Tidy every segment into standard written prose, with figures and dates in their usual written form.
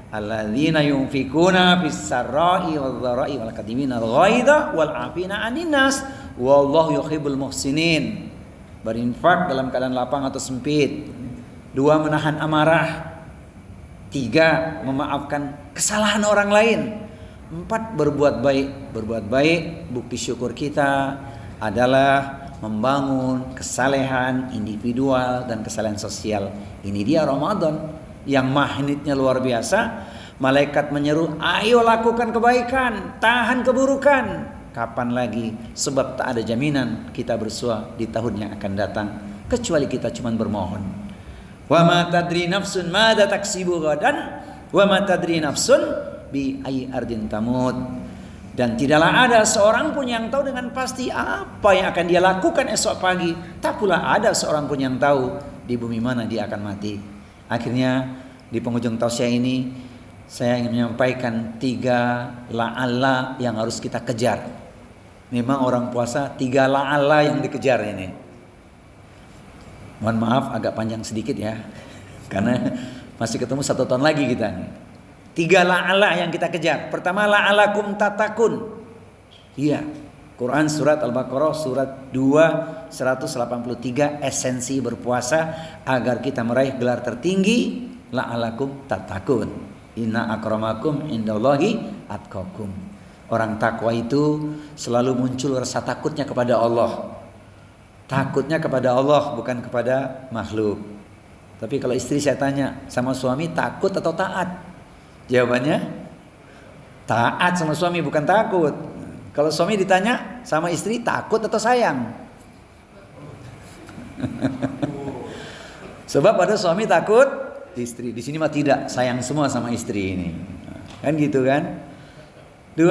Alladzina yunfikuna fis sarra'i wadh dhara'i wal kadhimina al-ghaidha wal 'afina 'anil nas wallahu yuhibbul muhsinin. Berinfak dalam keadaan lapang atau sempit. 2, menahan amarah. 3, memaafkan kesalahan orang lain. 4, berbuat baik. Berbuat baik, bukti syukur kita adalah membangun kesalehan individual dan kesalehan sosial. Ini dia Ramadan yang magnetnya luar biasa. Malaikat menyeru, ayo lakukan kebaikan, tahan keburukan. Kapan lagi? Sebab tak ada jaminan kita bersua di tahun yang akan datang, kecuali kita cuma bermohon. Wa ma tadri nafsun madza taksibu ghadan wa ma tadri nafsun bi ayyi ardin tamut. Dan tidaklah ada seorang pun yang tahu dengan pasti apa yang akan dia lakukan esok pagi. Tak pula ada seorang pun yang tahu di bumi mana dia akan mati. Akhirnya di penghujung tausiah ini saya ingin menyampaikan 3 la'alla yang harus kita kejar. Memang orang puasa 3 la'alla yang dikejar ini. Mohon maaf agak panjang sedikit ya, karena masih ketemu 1 tahun lagi kita nih. 3 la'alla yang kita kejar. Pertama, la'alakum tatakun. Iya, Quran surat Al-Baqarah surat 2 183, esensi berpuasa agar kita meraih gelar tertinggi, la'alakum tatakun. Inna akramakum indallahi atqakum. Orang takwa itu selalu muncul rasa takutnya kepada Allah. Takutnya kepada Allah, bukan kepada makhluk. Tapi kalau istri saya tanya sama suami, takut atau taat? Jawabannya taat sama suami, bukan takut. Kalau suami ditanya sama istri, takut atau sayang? Sebab ada suami takut istri. Di sini mah tidak, sayang semua sama istri ini. Kan gitu kan? 2,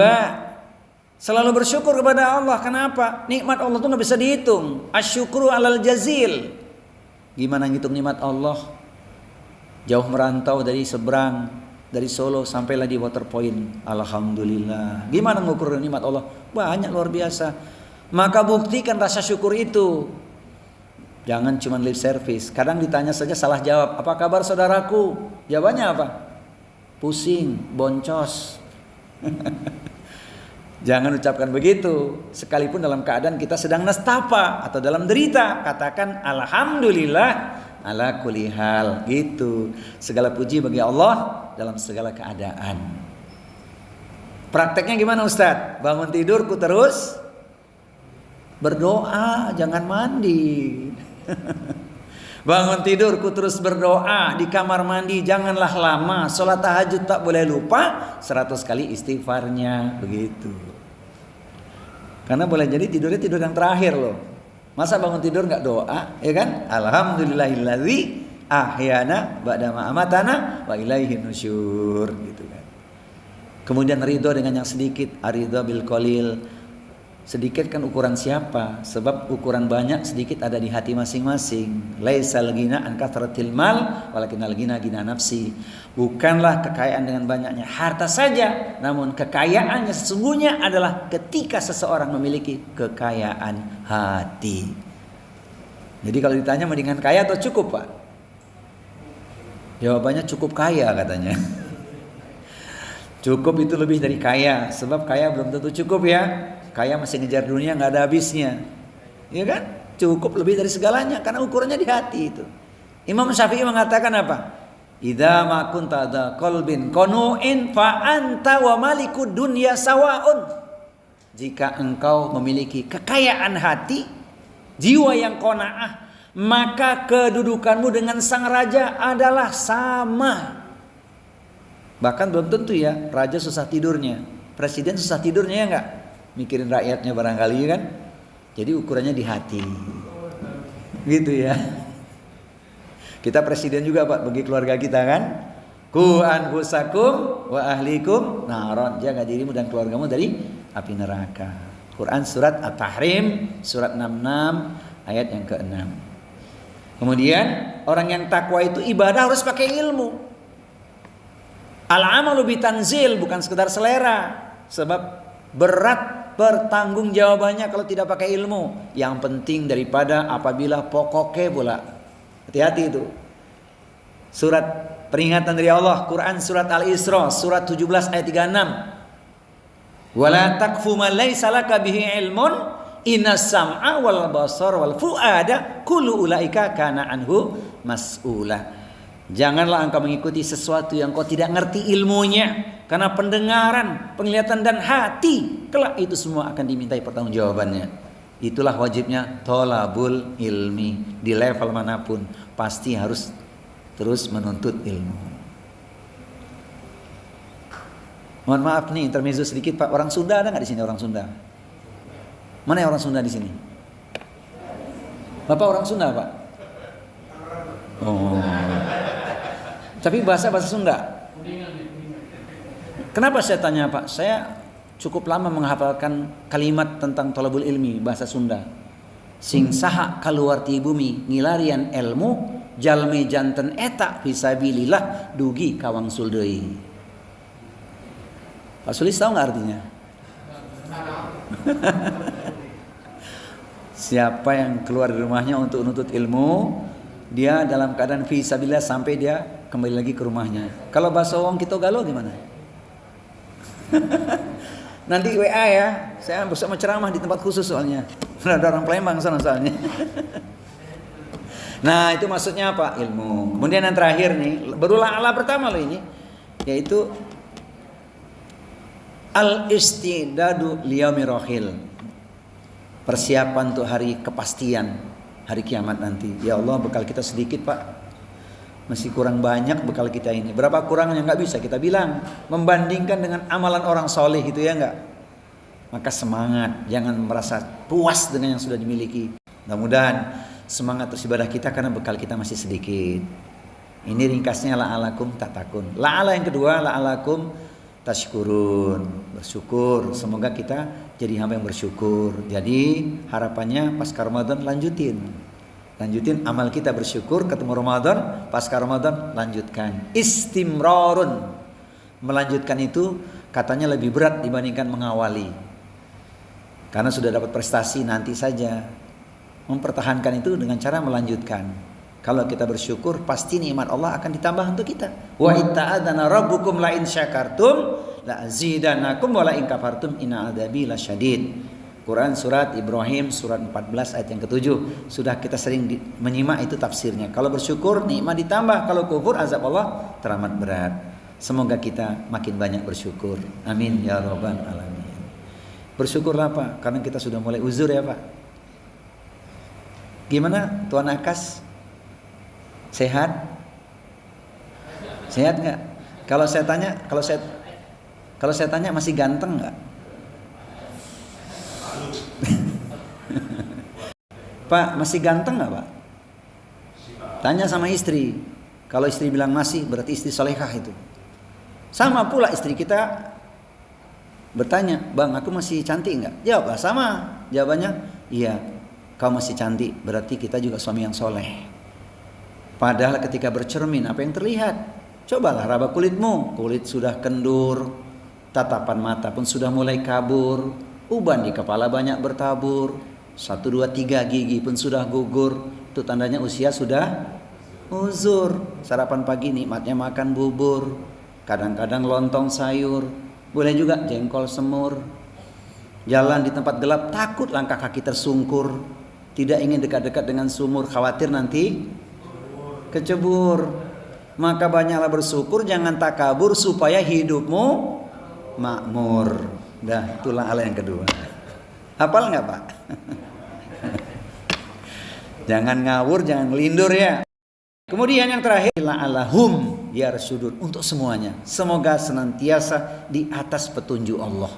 selalu bersyukur kepada Allah. Kenapa? Nikmat Allah itu nggak bisa dihitung. Asyukru alal jazil. Gimana ngitung nikmat Allah? Jauh merantau dari seberang, dari Solo sampailah di Waterpoint. Alhamdulillah. Gimana ngukur nikmat Allah? Banyak, luar biasa. Maka buktikan rasa syukur itu. Jangan cuma lip service. Kadang ditanya saja salah jawab. Apa kabar saudaraku? Jawabannya apa? Pusing, boncos. Jangan ucapkan begitu. Sekalipun dalam keadaan kita sedang nestapa atau dalam derita, katakan alhamdulillah ala kulli hal. Gitu. Segala puji bagi Allah dalam segala keadaan. Prakteknya gimana Ustadz? Bangun tidurku terus berdoa, jangan mandi. Bangun tidurku terus berdoa, di kamar mandi janganlah lama, sholat tahajud tak boleh lupa, 100 kali istighfarnya, begitu. Karena boleh jadi tidurnya tidur yang terakhir loh. Masa bangun tidur nggak doa, ya kan? Alhamdulillahilladzi ahyana ba'da ma amatana wa ilaihi nusyur, gitu kan. Kemudian ridho dengan yang sedikit, aridho bil qalil. Sedikit kan ukuran siapa? Sebab ukuran banyak sedikit ada di hati masing-masing. Laisal ghina an kathratil mal walakinnal ghina ghina nafsi. Bukanlah kekayaan dengan banyaknya harta saja, namun kekayaannya sesungguhnya adalah ketika seseorang memiliki kekayaan hati. Jadi kalau ditanya mendingan kaya atau cukup, Pak? Jawabannya cukup kaya katanya. Cukup itu lebih dari kaya, sebab kaya belum tentu cukup ya. Kaya masih ngejar dunia nggak ada habisnya, ya kan? Cukup lebih dari segalanya karena ukurannya di hati itu. Imam Syafi'i mengatakan apa? Idza ma kunta dza qalbin qanu'in fa anta wa malikud dunya sawaun. Jika engkau memiliki kekayaan hati, jiwa yang qanaah, maka kedudukanmu dengan sang raja adalah sama. Bahkan belum tentu ya, raja susah tidurnya, presiden susah tidurnya, ya enggak? Mikirin rakyatnya barangkali kan. Jadi ukurannya di hati. Gitu ya. Kita presiden juga Pak bagi keluarga kita kan. Ku anfusakum wa ahlikum naron. Jaga dirimu dan keluargamu dari api neraka. Quran surat At-Tahrim surat 66 ayat yang ke-6. Kemudian orang yang takwa itu ibadah harus pakai ilmu. Al-amalu bitanzil, bukan sekedar selera. Sebab berat pertanggung jawabannya kalau tidak pakai ilmu. Yang penting daripada apabila pokoknya pula. Hati-hati itu. Surat Peringatan dari Allah, Quran surat Al-Isra surat 17 ayat 36. Wala taqfu ma laysa laka bihi ilmun innas sam'a wal basar wal fuada kullu ulaika kana anhu mas'ula. Janganlah engkau mengikuti sesuatu yang kau tidak ngerti ilmunya, karena pendengaran, penglihatan dan hati kelak itu semua akan dimintai pertanggungjawabannya. Itulah wajibnya thalabul ilmi, di level manapun pasti harus terus menuntut ilmu. Mohon maaf nih, intermezzo sedikit Pak. Orang Sunda ada nggak di sini orang Sunda? Mana yang orang Sunda di sini? Bapak orang Sunda Pak? Oh. Tapi bahasa Sunda. Kenapa saya tanya Pak? Saya cukup lama menghafalkan kalimat tentang thalabul ilmi bahasa Sunda. Sing saha kaluar ti bumi ngilarian ilmu jalmi janten eta fisabilillah dugi kawangsul deui. Pak Sulis tahu nggak artinya? Siapa yang keluar dari rumahnya untuk menuntut ilmu, dia dalam keadaan fisabilillah sampai dia kembali lagi ke rumahnya. Kalau bahasa wong kita galau gimana? Nanti WA ya, saya bersama ceramah di tempat khusus soalnya. Ada orang Palembang sana soalnya. Nah itu maksudnya apa? Ilmu. Kemudian yang terakhir nih, berulang-ulang pertama loh ini, yaitu al-istidadu liyaumir rahil. Persiapan untuk hari kepastian, hari kiamat nanti. Ya Allah, bekal kita sedikit Pak, masih kurang banyak bekal kita ini. Berapa kurangnya nggak bisa kita bilang. Membandingkan dengan amalan orang soleh gitu ya nggak. Maka semangat, jangan merasa puas dengan yang sudah dimiliki. Mudah-mudahan semangat terus ibadah kita karena bekal kita masih sedikit. Ini ringkasnya la'alakum tatakun. La'ala yang kedua, la'alakum tashkurun, bersyukur. Semoga kita jadi hamba yang bersyukur. Jadi harapannya pasca Ramadan lanjutin amal kita bersyukur, ketemu Ramadan, pasca Ramadan lanjutkan. Istimrarun, melanjutkan itu katanya lebih berat dibandingkan mengawali. Karena sudah dapat prestasi, nanti saja. Mempertahankan itu dengan cara melanjutkan. Kalau kita bersyukur, pasti nikmat Allah akan ditambah untuk kita. Wa itta'adana rabbukum la in syakartum la azidanakum wa la in kafartum inna adzabi lasyadid. Quran surat Ibrahim surat 14 ayat yang ke-7. Sudah kita sering menyimak itu tafsirnya. Kalau bersyukur nikmat ditambah, kalau kufur azab Allah teramat berat. Semoga kita makin banyak bersyukur. Amin ya rabbal alamin. Bersyukurlah Pak, karena kita sudah mulai uzur ya Pak. Gimana Tuan Akas? Sehat? Sehat nggak? Kalau saya tanya masih ganteng nggak? Pak, masih ganteng nggak Pak? Tanya sama istri. Kalau istri bilang masih, berarti istri solehah itu. Sama pula istri kita bertanya, bang aku masih cantik nggak? Jawablah sama. Jawabannya, iya. Kau masih cantik, berarti kita juga suami yang soleh. Padahal ketika bercermin, apa yang terlihat? Cobalah raba kulitmu. Kulit sudah kendur, tatapan mata pun sudah mulai kabur, uban di kepala banyak bertabur, 1, 2, 3 gigi pun sudah gugur. Itu tandanya usia sudah uzur. Sarapan pagi nikmatnya makan bubur, kadang-kadang lontong sayur, boleh juga jengkol semur. Jalan di tempat gelap takut langkah kaki tersungkur, tidak ingin dekat-dekat dengan sumur, khawatir nanti kecebur. Maka banyaklah bersyukur, jangan takabur supaya hidupmu makmur. Dah, itulah hal yang kedua. Hafal nggak Pak? Jangan ngawur, jangan ngelindur ya. Kemudian yang terakhir, la'alahum yarsudun, untuk semuanya. Semoga senantiasa di atas petunjuk Allah.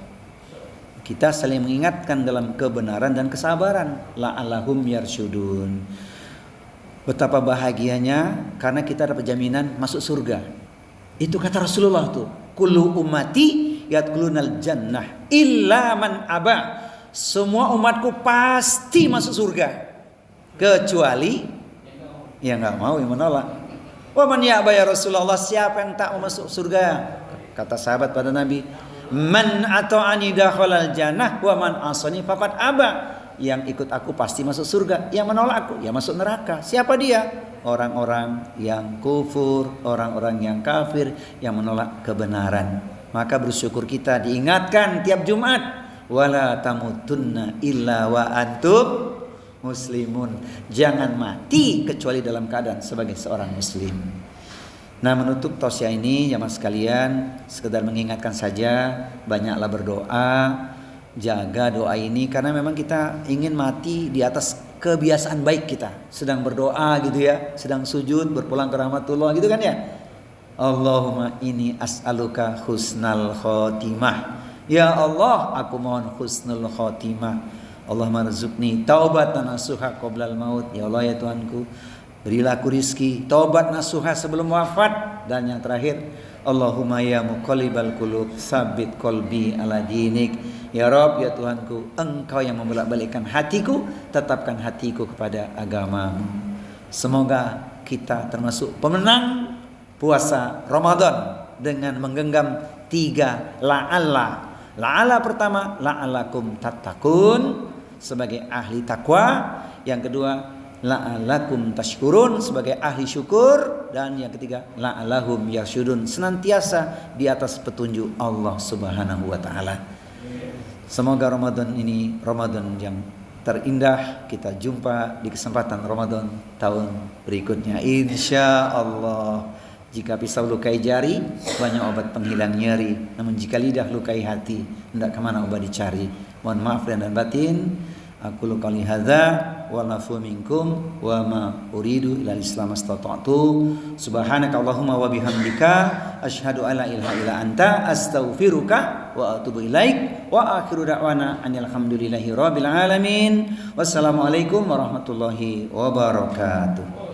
Kita saling mengingatkan dalam kebenaran dan kesabaran. La'alahum yarsudun. Betapa bahagianya karena kita dapat jaminan masuk surga. Itu kata Rasulullah tuh. Kullu ummati yadkhulunal jannah illa man aba. Semua umatku pasti masuk surga kecuali yang nggak mau, yang menolak. Wa man ya'ba ya Rasulullah, siapa yang tak mau masuk surga? Kata sahabat pada Nabi, man ata'ani dakhalal jannah wa man asani faqad aba. yang ikut aku pasti masuk surga, yang menolak aku ya masuk neraka. Siapa dia? Orang-orang yang kufur, orang-orang yang kafir, yang menolak kebenaran. Maka bersyukur kita diingatkan tiap Jumat, wala tamutunna illa wa antum muslimun. Jangan mati kecuali dalam keadaan sebagai seorang muslim. Nah, menutup tausiah ini jamaah sekalian, sekedar mengingatkan saja, banyaklah berdoa, jaga doa ini karena memang kita ingin mati di atas kebiasaan baik kita. Sedang berdoa gitu ya, sedang sujud, berpulang ke rahmatullah gitu kan ya. Allahumma inni as'aluka husnal khotimah. Ya Allah, aku mohon husnul khotimah. Allahumma rizukni taubatan nasuha qoblal maut. Ya Allah ya Tuhanku, berilah aku rizki taubat nasuha sebelum wafat. Dan yang terakhir, Allahumma ya muqallibal qulub tsabbit qalbi ala dinik. Ya Rabb ya Tuhanku, Engkau yang membolak-balikkan hatiku, tetapkan hatiku kepada agamamu. Semoga kita termasuk pemenang puasa Ramadan dengan menggenggam 3 la'alla. La'alla pertama, la'allakum tattaqun sebagai ahli takwa. Yang kedua, la'allakum tashkurun sebagai ahli syukur. Dan yang ketiga, la'allahum yarsyudun, senantiasa di atas petunjuk Allah Subhanahu wa taala. Semoga Ramadan ini Ramadan yang terindah. Kita jumpa di kesempatan Ramadan tahun berikutnya insya Allah. Jika pisau lukai jari, banyak obat penghilang nyeri. Namun jika lidah lukai hati, hendak kemana obat dicari. Mohon maaf dan batin. Aku qouli hadza wa nafu minkum wa ma uridu ila islam astata'tu. Subhanaka Allahumma wa bihamdika asyhadu an la ilaha illa anta astaghfiruka wa atubu ilaik. Wa akhiru da'wana anil hamdulillahi rabbil alamin. Wassalamualaikum warahmatullahi wabarakatuh.